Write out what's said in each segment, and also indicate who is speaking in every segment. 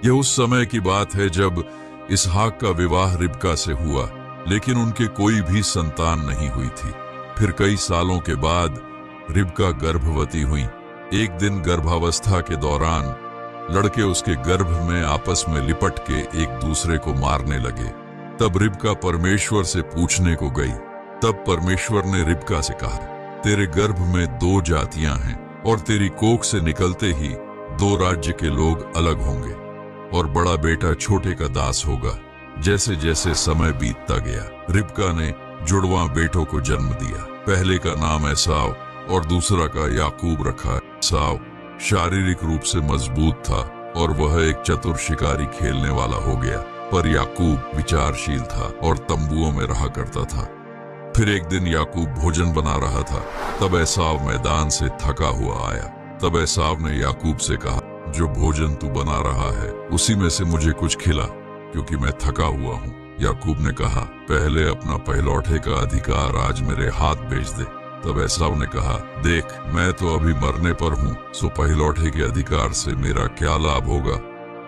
Speaker 1: यह उस समय की बात है जब इसहाक का विवाह रिबका से हुआ, लेकिन उनके कोई भी संतान नहीं हुई थी। फिर कई सालों के बाद रिबका गर्भवती हुई। एक दिन गर्भावस्था के दौरान लड़के उसके गर्भ में आपस में लिपट के एक दूसरे को मारने लगे। तब रिबका परमेश्वर से पूछने को गई। तब परमेश्वर ने रिबका से कहा, तेरे गर्भ में 2 जातियां हैं और तेरी कोख से निकलते ही 2 राज्य के लोग अलग होंगे और बड़ा बेटा छोटे का दास होगा। जैसे जैसे समय बीतता गया, रिबका ने जुड़वां बेटों को जन्म दिया। पहले का नाम एसाव और दूसरा का याकूब रखा। एसाव शारीरिक रूप से मजबूत था और वह एक चतुर शिकारी खेलने वाला हो गया, पर याकूब विचारशील था और तंबुओं में रहा करता था। फिर एक दिन याकूब भोजन बना रहा था, तब एसाव मैदान से थका हुआ आया। तब एसाव ने याकूब से कहा, जो भोजन तू बना रहा है उसी में से मुझे कुछ खिला, क्योंकि मैं थका हुआ हूँ। याकूब ने कहा, पहले अपना पहलौठे का अधिकार आज मेरे हाथ भेज दे। तब एसाव ने कहा, देख मैं तो अभी मरने पर हूँ, सो पहलौठे के अधिकार से मेरा क्या लाभ होगा।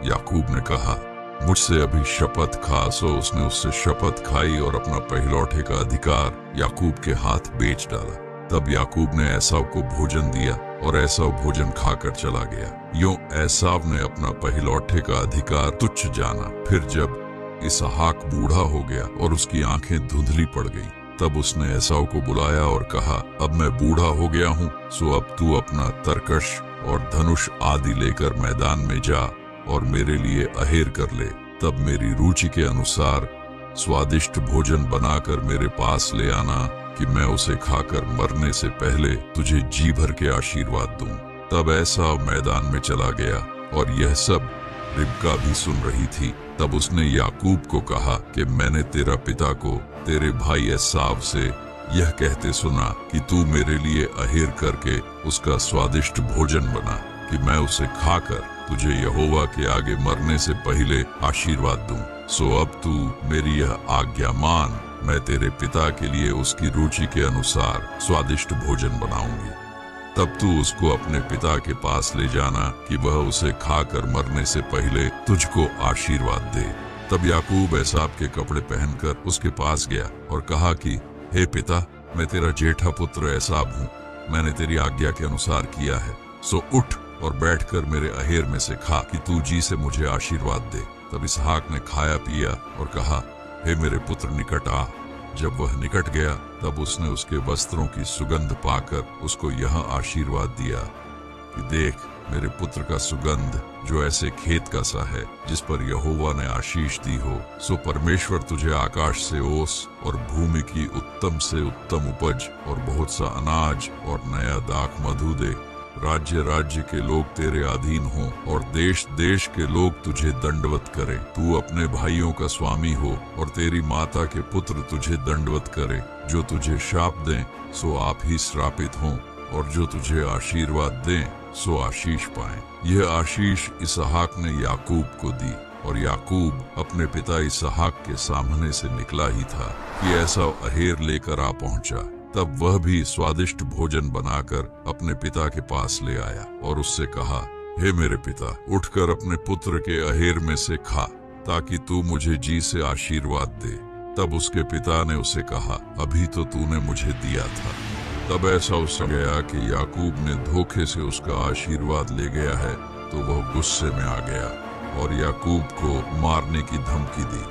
Speaker 1: याकूब ने कहा, मुझसे अभी शपथ खा। सो उसने उससे शपथ खाई और अपना पहलौठे का अधिकार याकूब के हाथ बेच डाला। तब याकूब ने एसाव को भोजन दिया और एसाव भोजन खाकर चला गया। यूं एसाव ने अपना पहलौठे का अधिकार तुच्छ जाना। फिर जब इसहाक बूढ़ा हो गया और उसकी आंखें धुंधली पड़ गईं, तब उसने एसाव को बुलाया और कहा, अब मैं बूढ़ा हो गया हूँ, सो अब तू अपना तरकश और धनुष आदि लेकर मैदान में जा और मेरे लिए अहेर कर ले। तब मेरी रुचि के अनुसार स्वादिष्ट भोजन बनाकर मेरे पास ले आना, कि मैं उसे खाकर मरने से पहले तुझे जी भर के आशीर्वाद दूं। तब एसाव मैदान में चला गया और यह सब रिबका भी सुन रही थी। तब उसने याकूब को कहा कि मैंने तेरा पिता को तेरे भाई एसाव से यह कहते सुना कि तू मेरे लिए अहेर करके उसका स्वादिष्ट भोजन बना, कि मैं उसे खाकर तुझे यहोवा के आगे मरने से पहले आशीर्वाद दूं। सो अब तू मेरी यह आज्ञा मान, मैं तेरे पिता के लिए उसकी रुचि के अनुसार स्वादिष्ट भोजन बनाऊंगी। तब तू उसको अपने पिता के पास ले जाना, कि वह उसे खाकर मरने से पहले तुझको आशीर्वाद दे। तब याकूब एसाव के कपड़े पहनकर उसके पास गया और कहा कि हे पिता, मैं तेरा जेठा पुत्र एसाव हूँ, मैंने तेरी आज्ञा के अनुसार किया है, सो उठ और बैठकर मेरे अहेर में से खा, कि तू जी से मुझे आशीर्वाद दे। तब इसहाक ने खाया पिया और कहा, हे मेरे पुत्र निकट आ। जब वह निकट गया, तब उसने उसके वस्त्रों की सुगंध पाकर उसको यह आशीर्वाद दिया कि देख, मेरे पुत्र का सुगंध जो ऐसे खेत का सा है जिस पर यहोवा ने आशीष दी हो, सो परमेश्वर तुझे आकाश से ओस और भूमि की उत्तम से उत्तम उपज और बहुत सा अनाज और नया दाख मधु दे। राज्य राज्य के लोग तेरे अधीन हों और देश देश के लोग तुझे दंडवत करें। तू अपने भाइयों का स्वामी हो और तेरी माता के पुत्र तुझे दंडवत करें। जो तुझे शाप दें सो आप ही श्रापित हों, और जो तुझे आशीर्वाद दें सो आशीष पाएं। यह आशीष इसहाक ने याकूब को दी, और याकूब अपने पिता इसहाक के सामने से निकला ही था कि एसाव अहेर लेकर आ पहुंचा। तब वह भी स्वादिष्ट भोजन बनाकर अपने पिता के पास ले आया और उससे कहा, हे मेरे पिता, उठकर अपने पुत्र के अहेर में से खा, ताकि तू मुझे जी से आशीर्वाद दे। तब उसके पिता ने उसे कहा, अभी तो तूने मुझे दिया था। तब ऐसा उस गया कि याकूब ने धोखे से उसका आशीर्वाद ले गया है, तो वह गुस्से में आ गया और याकूब को मारने की धमकी दी।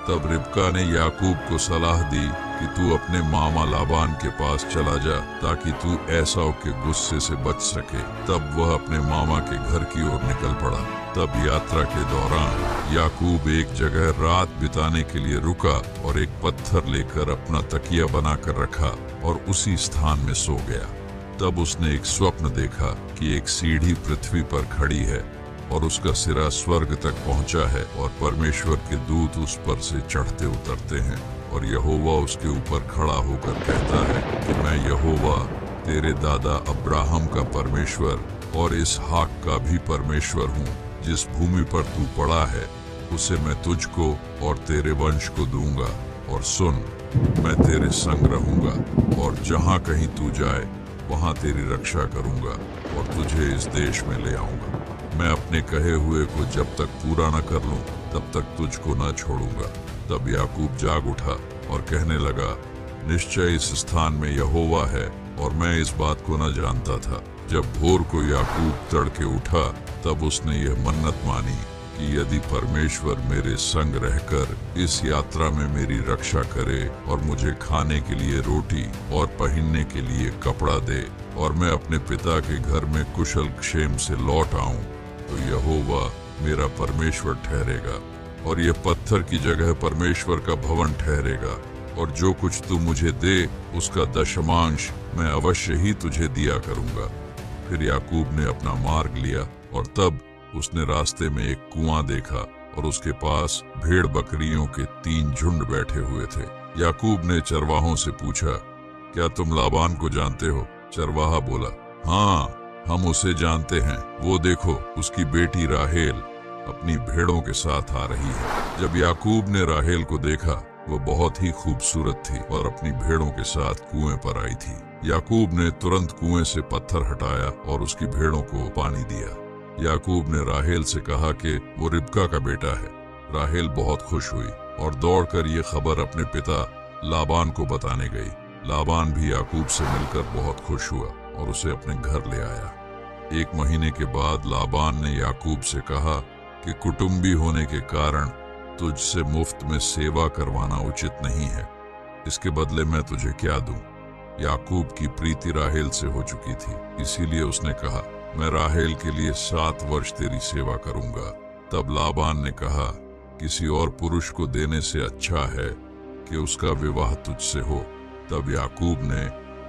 Speaker 1: तब रिबका ने याकूब को सलाह दी कि तू अपने मामा लाबान के पास चला जा, ताकि तू एसाव के गुस्से से बच सके। तब वह अपने मामा के घर की ओर निकल पड़ा। तब यात्रा के दौरान याकूब एक जगह रात बिताने के लिए रुका और एक पत्थर लेकर अपना तकिया बनाकर रखा और उसी स्थान में सो गया। तब उसने एक स्वप्न देखा कि एक सीढ़ी पृथ्वी पर खड़ी है और उसका सिरा स्वर्ग तक पहुंचा है, और परमेश्वर के दूत उस पर से चढ़ते उतरते हैं, और यहोवा उसके ऊपर खड़ा होकर कहता है कि मैं यहोवा तेरे दादा अब्राहम का परमेश्वर और इसहाक का भी परमेश्वर हूँ। जिस भूमि पर तू पड़ा है उसे मैं तुझको और तेरे वंश को दूंगा। और सुन, मैं तेरे संग रहूंगा और जहाँ कहीं तू जाए वहाँ तेरी रक्षा करूंगा और तुझे इस देश में ले आऊंगा। मैं अपने कहे हुए को जब तक पूरा न कर लूं तब तक तुझको न छोड़ूंगा। तब याकूब जाग उठा और कहने लगा, निश्चय इस स्थान में यहोवा है और मैं इस बात को न जानता था। जब भोर को याकूब तड़के उठा तब उसने यह मन्नत मानी कि यदि परमेश्वर मेरे संग रहकर इस यात्रा में मेरी रक्षा करे और मुझे खाने के लिए रोटी और पहनने के लिए कपड़ा दे और मैं अपने पिता के घर में कुशल क्षेम से लौट आऊं, तो यहोवा मेरा परमेश्वर ठहरेगा और यह पत्थर की जगह परमेश्वर का भवन ठहरेगा, और जो कुछ तू मुझे दे उसका दशमांश मैं अवश्य ही तुझे दिया करूंगा। फिर याकूब ने अपना मार्ग लिया और तब उसने रास्ते में एक कुआं देखा और उसके पास भेड़ बकरियों के 3 झुंड बैठे हुए थे। याकूब ने चरवाहों से पूछा, क्या तुम लाबान को जानते हो? चरवाहा बोला, हाँ, हम उसे जानते हैं। वो देखो, उसकी बेटी राहेल अपनी भेड़ों के साथ आ रही है। जब याकूब ने राहेल को देखा, वो बहुत ही खूबसूरत थी और अपनी भेड़ों के साथ कुएं पर आई थी। याकूब ने तुरंत कुएं से पत्थर हटाया और उसकी भेड़ों को पानी दिया। याकूब ने राहेल से कहा कि वो रिबका का बेटा है। राहेल बहुत खुश हुई और दौड़कर ये खबर अपने पिता लाबान को बताने गई। लाबान भी याकूब से मिलकर बहुत खुश हुआ और उसे अपने घर ले आया। 1 महीने के बाद लाबान ने याकूब से कहा कि कुटुंबी होने के कारण तुझसे मुफ्त में सेवा करवाना उचित नहीं है। इसके बदले मैं तुझे क्या दूं? याकूब की प्रीति राहेल से हो चुकी थी, इसीलिए उसने कहा, मैं राहेल के लिए 7 वर्ष तेरी सेवा करूंगा। तब लाबान ने कहा, किसी और पुरुष को देने से अच्छा है कि उसका विवाह तुझसे हो। तब याकूब ने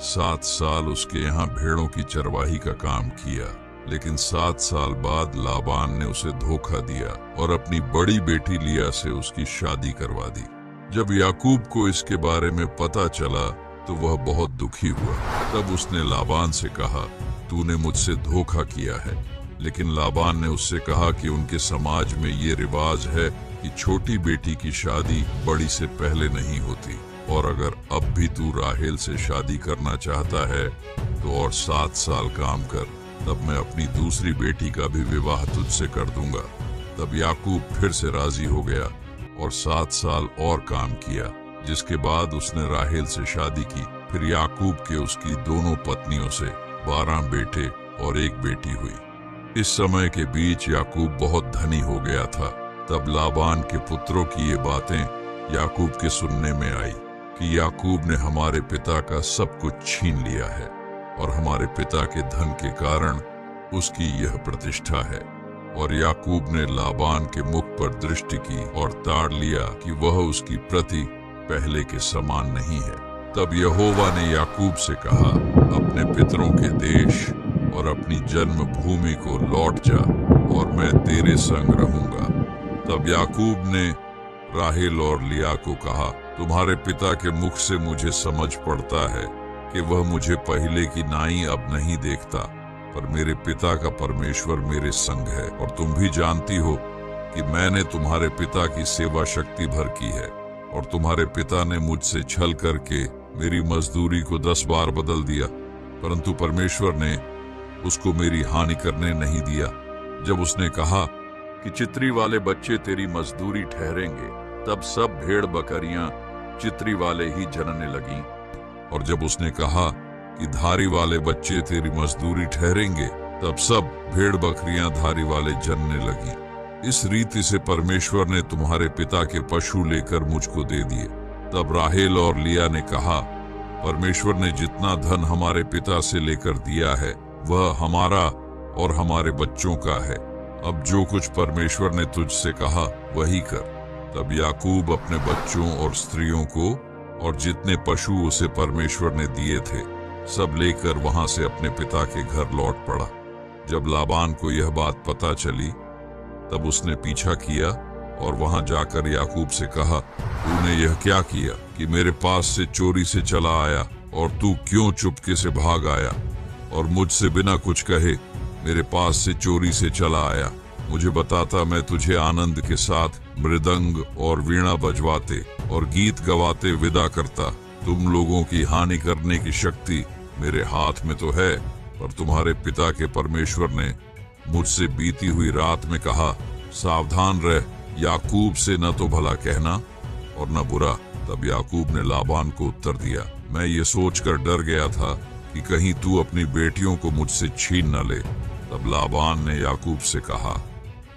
Speaker 1: 7 साल उसके यहाँ भेड़ों की चरवाही का काम किया, लेकिन 7 साल बाद लाबान ने उसे धोखा दिया और अपनी बड़ी बेटी लिया से उसकी शादी करवा दी। जब याकूब को इसके बारे में पता चला तो वह बहुत दुखी हुआ। तब उसने लाबान से कहा, तूने मुझसे धोखा किया है। लेकिन लाबान ने उससे कहा कि उनके समाज में ये रिवाज है कि छोटी बेटी की शादी बड़ी से पहले नहीं होती, और अगर अब भी तू राहेल से शादी करना चाहता है तो और 7 साल काम कर, तब मैं अपनी दूसरी बेटी का भी विवाह तुझसे कर दूंगा। तब याकूब फिर से राजी हो गया और 7 साल और काम किया, जिसके बाद उसने राहेल से शादी की। फिर याकूब के उसकी दोनों पत्नियों से 12 बेटे और 1 बेटी हुई। इस समय के बीच याकूब बहुत धनी हो गया था। तब लाबान के पुत्रों की ये बातें याकूब के सुनने में आई कि याकूब ने हमारे पिता का सब कुछ छीन लिया है और हमारे पिता के धन के कारण उसकी यह प्रतिष्ठा है। और याकूब ने लाबान के मुख पर दृष्टि की और ताड़ लिया कि वह उसकी प्रति पहले के समान नहीं है। तब यहोवा ने याकूब से कहा, अपने पितरों के देश और अपनी जन्मभूमि को लौट जा और मैं तेरे संग रहूंगा। तब याकूब ने राहेल और लिया को कहा, तुम्हारे पिता के मुख से मुझे समझ पड़ता है कि वह मुझे पहले की नाई अब नहीं देखता, पर मेरे पिता का परमेश्वर मेरे संग है। और तुम भी जानती हो कि मैंने तुम्हारे पिता की सेवा शक्ति भर की है, और तुम्हारे पिता ने मुझसे छल करके मेरी मजदूरी को 10 बार बदल दिया, परंतु परमेश्वर ने उसको मेरी हानि करने नहीं दिया। जब उसने कहा कि चित्री वाले बच्चे तेरी मजदूरी ठहरेंगे, तब सब भेड़ बकरियां चित्री वाले ही जनने लगीं। और जब उसने कहा कि धारी वाले बच्चे तेरी मजदूरी ठहरेंगे, तब सब भेड़ बकरियां धारी वाले जनने लगी। इस रीति से परमेश्वर ने तुम्हारे पिता के पशु लेकर मुझको दे दिए। तब राहेल और लिया ने कहा, परमेश्वर ने जितना धन हमारे पिता से लेकर दिया है वह हमारा और हमारे बच्चों का है। अब जो कुछ परमेश्वर ने तुझसे कहा वही कर। तब याकूब अपने बच्चों और स्त्रियों को और जितने पशु उसे परमेश्वर ने दिए थे सब लेकर वहां से अपने पिता के घर लौट पड़ा। जब लाबान को यह बात पता चली तब उसने पीछा किया और वहां जाकर याकूब से कहा, तूने यह क्या किया कि मेरे पास से चोरी से चला आया, और तू क्यों चुपके से भाग आया और मुझसे बिना कुछ कहे मेरे पास से चोरी से चला आया? मुझे बताता, मैं तुझे आनंद के साथ मृदंग और वीणा बजवाते और गीत गवाते विदा करता। तुम लोगों की हानि करने की शक्ति मेरे हाथ में तो है, पर तुम्हारे पिता के परमेश्वर ने मुझसे बीती हुई रात में कहा, सावधान रह, याकूब से न तो भला कहना और न बुरा। तब याकूब ने लाबान को उत्तर दिया, मैं ये सोचकर डर गया था कि कहीं तू अपनी बेटियों को मुझसे छीन न ले। तब लाबान ने याकूब से कहा,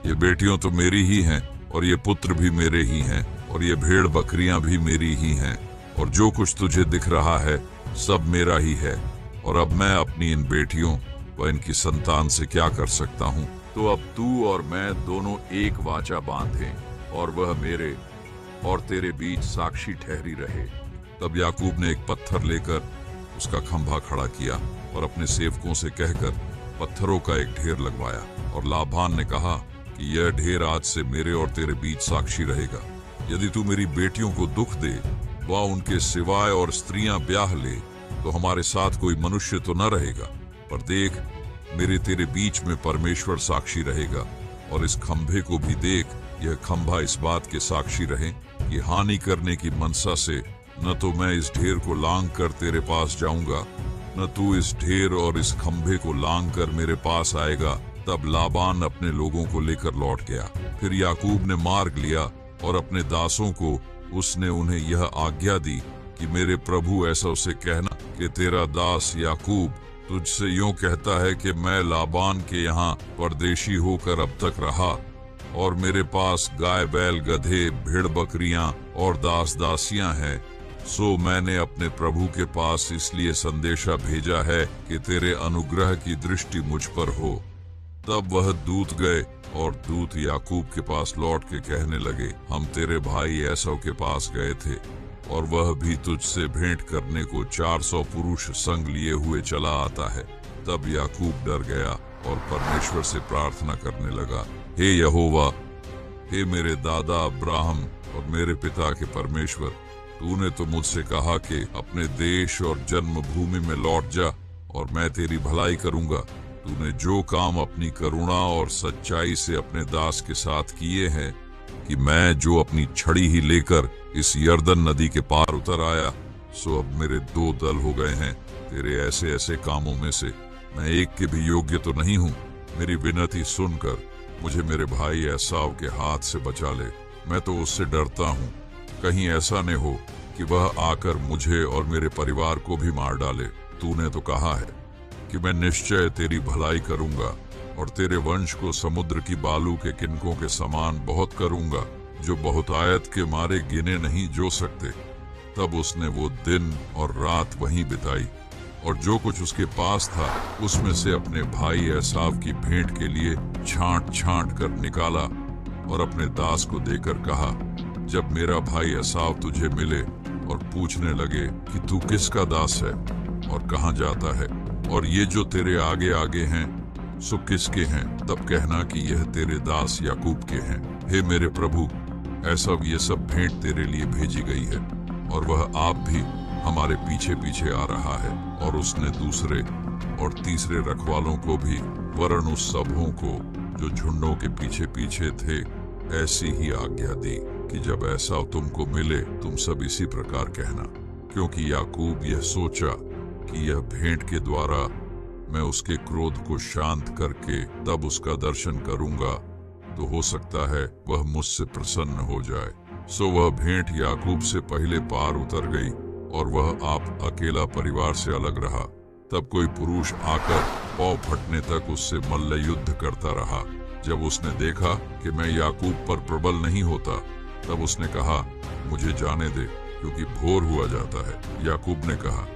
Speaker 1: ये बेटियों तो मेरी ही हैं और ये पुत्र भी मेरे ही हैं और ये भेड़ बकरियां भी मेरी ही हैं और जो कुछ तुझे दिख रहा है सब मेरा ही है। और अब मैं अपनी इन बेटियों व इनकी संतान से क्या कर सकता हूँ? तो अब तू और मैं दोनों एक वाचा बांधें और वह मेरे और तेरे बीच साक्षी ठहरी रहे। तब याकूब ने एक पत्थर लेकर उसका खंभा खड़ा किया और अपने सेवकों से कहकर पत्थरों का एक ढेर लगवाया। और लाबान ने कहा कि यह ढेर आज से मेरे और तेरे बीच साक्षी रहेगा। यदि तू मेरी बेटियों को दुख दे व उनके सिवाय और स्त्रियां ब्याह ले तो हमारे साथ कोई मनुष्य तो न रहेगा, पर देख, मेरे तेरे बीच में परमेश्वर साक्षी रहेगा। और इस खंभे को भी देख, यह खंभा इस बात के साक्षी रहे कि हानि करने की मनसा से न तो मैं इस ढेर को लांग कर तेरे पास जाऊंगा, न तू इस ढेर और इस खंभे को लांग कर मेरे पास आएगा। तब लाबान अपने लोगों को लेकर लौट गया। फिर याकूब ने मार्ग लिया और अपने दासों को उसने उन्हें यह आज्ञा दी कि मेरे प्रभु ऐसा उसे कहना कि तेरा दास याकूब तुझसे यूं कहता है कि मैं लाबान के यहाँ परदेशी होकर अब तक रहा और मेरे पास गाय बैल गधे भेड़ बकरियां और दास दासियां हैं। सो मैंने अपने प्रभु के पास इसलिए संदेशा भेजा है कि तेरे अनुग्रह की दृष्टि मुझ पर हो। तब वह दूत गए और दूत याकूब के पास लौट के कहने लगे, हम तेरे भाई एसाव के पास गए थे और वह भी तुझसे भेंट करने को 400 पुरुष संग लिए हुए चला आता है। तब याकूब डर गया और परमेश्वर से प्रार्थना करने लगा, हे यहोवा, हे मेरे दादा अब्राहम और मेरे पिता के परमेश्वर, तूने तो मुझसे कहा कि अपने देश और जन्मभूमि में लौट जा और मैं तेरी भलाई करूंगा। तूने जो काम अपनी करुणा और सच्चाई से अपने दास के साथ किए हैं कि मैं जो अपनी छड़ी ही लेकर इस यर्दन नदी के पार उतर आया, सो अब मेरे 2 दल हो गए हैं। तेरे ऐसे ऐसे कामों में से मैं एक के भी योग्य तो नहीं हूँ। मेरी विनती सुनकर मुझे मेरे भाई एसाव के हाथ से बचा ले। मैं तो उससे डरता हूँ, कहीं ऐसा न हो कि वह आकर मुझे और मेरे परिवार को भी मार डाले। तूने तो कहा है कि मैं निश्चय तेरी भलाई करूंगा और तेरे वंश को समुद्र की बालू के किनकों के समान बहुत करूंगा, जो बहुतायत के मारे गिने नहीं जो सकते। तब उसने वो दिन और रात वहीं बिताई और जो कुछ उसके पास था उसमें से अपने भाई एसाव की भेंट के लिए छांट छांट कर निकाला और अपने दास को देकर कहा, जब मेरा भाई एसाव तुझे मिले और पूछने लगे कि तू किसका दास है और कहाँ जाता है और ये जो तेरे आगे आगे हैं सो किसके हैं, तब कहना कि यह तेरे दास याकूब के हैं। हे मेरे प्रभु, ऐसा ये सब भेंट तेरे लिए भेजी गई है और वह आप भी हमारे पीछे पीछे आ रहा है। और उसने दूसरे और तीसरे रखवालों को भी वरन उस सबों को जो झुंडों के पीछे पीछे थे ऐसी ही आज्ञा दी कि जब ऐसा तुमको मिले तुम सब इसी प्रकार कहना, क्योंकि याकूब यह सोचा कि यह भेंट के द्वारा मैं उसके क्रोध को शांत करके तब उसका दर्शन करूंगा तो हो सकता है वह मुझसे प्रसन्न हो जाए। सो वह भेंट याकूब से पहले पार उतर गई और वह आप अकेला परिवार से अलग रहा। तब कोई पुरुष आकर पांव फटने तक उससे मल्ल युद्ध करता रहा। जब उसने देखा कि मैं याकूब पर प्रबल नहीं होता, तब उसने कहा, मुझे जाने दे, क्योंकि भोर हुआ जाता है। याकूब ने कहा,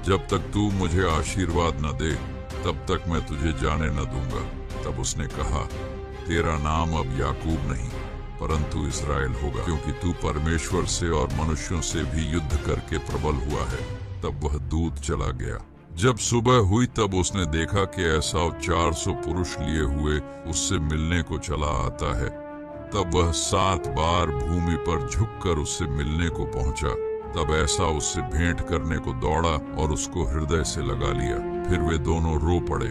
Speaker 1: जब तक तू मुझे आशीर्वाद न दे तब तक मैं तुझे जाने न दूंगा। तब उसने कहा, तेरा नाम अब याकूब नहीं परंतु इस्राएल होगा, क्योंकि तू परमेश्वर से और मनुष्यों से भी युद्ध करके प्रबल हुआ है। तब वह दूत चला गया। जब सुबह हुई तब उसने देखा कि एसाव 400 पुरुष लिए हुए उससे मिलने को चला आता है। तब वह 7 बार भूमि पर झुककर उससे मिलने को पहुंचा। तब ऐसा उससे भेंट करने को दौड़ा और उसको हृदय से लगा लिया। फिर वे दोनों रो पड़े।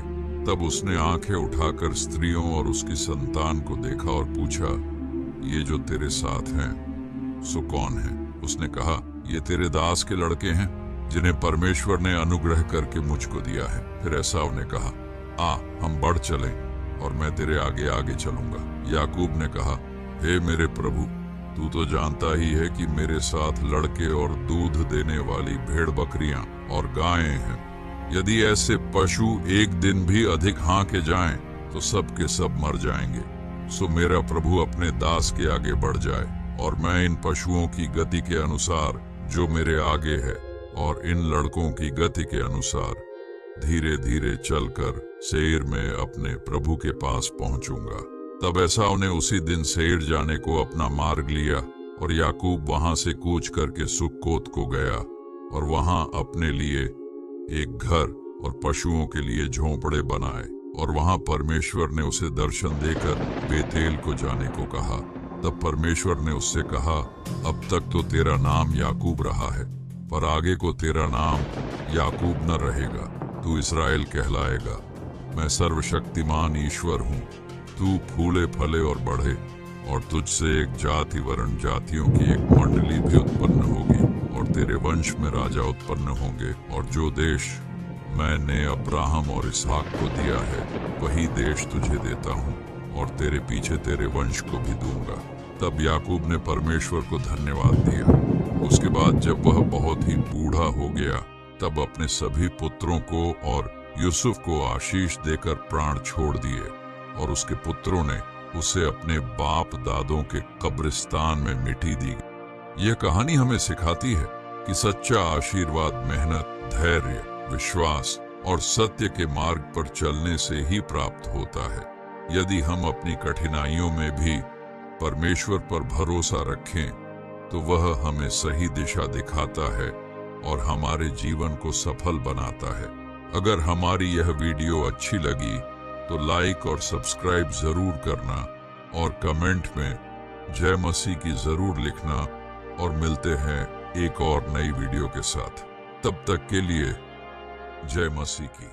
Speaker 1: तब उसने आंखें उठाकर स्त्रियों और उसकी संतान को देखा और पूछा, ये जो तेरे साथ हैं सो कौन है? उसने कहा, ये तेरे दास के लड़के हैं जिन्हें परमेश्वर ने अनुग्रह करके मुझको दिया है। फिर एसाव ने कहा, आ हम बढ़ चलें और मैं तेरे आगे आगे चलूंगा। याकूब ने कहा, हे मेरे प्रभु, तू तो जानता ही है कि मेरे साथ लड़के और दूध देने वाली भेड़ बकरियां और गायें हैं। यदि ऐसे पशु एक दिन भी अधिक हाँके जाएं तो सब के सब मर जाएंगे। सो मेरा प्रभु अपने दास के आगे बढ़ जाए और मैं इन पशुओं की गति के अनुसार जो मेरे आगे है और इन लड़कों की गति के अनुसार धीरे धीरे चलकर सेईर में अपने प्रभु के पास पहुंचूंगा। तब एसाव ने उसी दिन सेईर जाने को अपना मार्ग लिया और याकूब वहां से कूच करके सुक्कोत को गया और वहां अपने लिए एक घर और पशुओं के लिए झोंपड़े बनाए। और वहां परमेश्वर ने उसे दर्शन देकर बेतेल को जाने को कहा। तब परमेश्वर ने उससे कहा, अब तक तो तेरा नाम याकूब रहा है, पर आगे को तेरा नाम याकूब न रहेगा, तू इस्राएल कहलाएगा। मैं सर्वशक्तिमान ईश्वर हूँ। तू फूले फले और बढ़े और तुझसे एक जाति वर्ण जातियों की एक मंडली भी उत्पन्न होगी और तेरे वंश में राजा उत्पन्न होंगे। और जो देश मैंने अब्राहम और इसहाक को दिया है वही देश तुझे देता हूँ और तेरे पीछे तेरे वंश को भी दूंगा। तब याकूब ने परमेश्वर को धन्यवाद दिया। उसके बाद जब वह बहुत ही बूढ़ा हो गया तब अपने सभी पुत्रों को और यूसुफ को आशीष देकर प्राण छोड़ दिए और उसके पुत्रों ने उसे अपने बाप दादों के कब्रिस्तान में मिट्टी दी। यह कहानी हमें सिखाती है कि सच्चा आशीर्वाद मेहनत, धैर्य, विश्वास और सत्य के मार्ग पर चलने से ही प्राप्त होता है। यदि हम अपनी कठिनाइयों में भी परमेश्वर पर भरोसा रखें तो वह हमें सही दिशा दिखाता है और हमारे जीवन को सफल बनाता है। अगर हमारी यह वीडियो अच्छी लगी तो लाइक और सब्सक्राइब जरूर करना और कमेंट में जय मसीह की जरूर लिखना और मिलते हैं एक और नई वीडियो के साथ। तब तक के लिए जय मसीह की।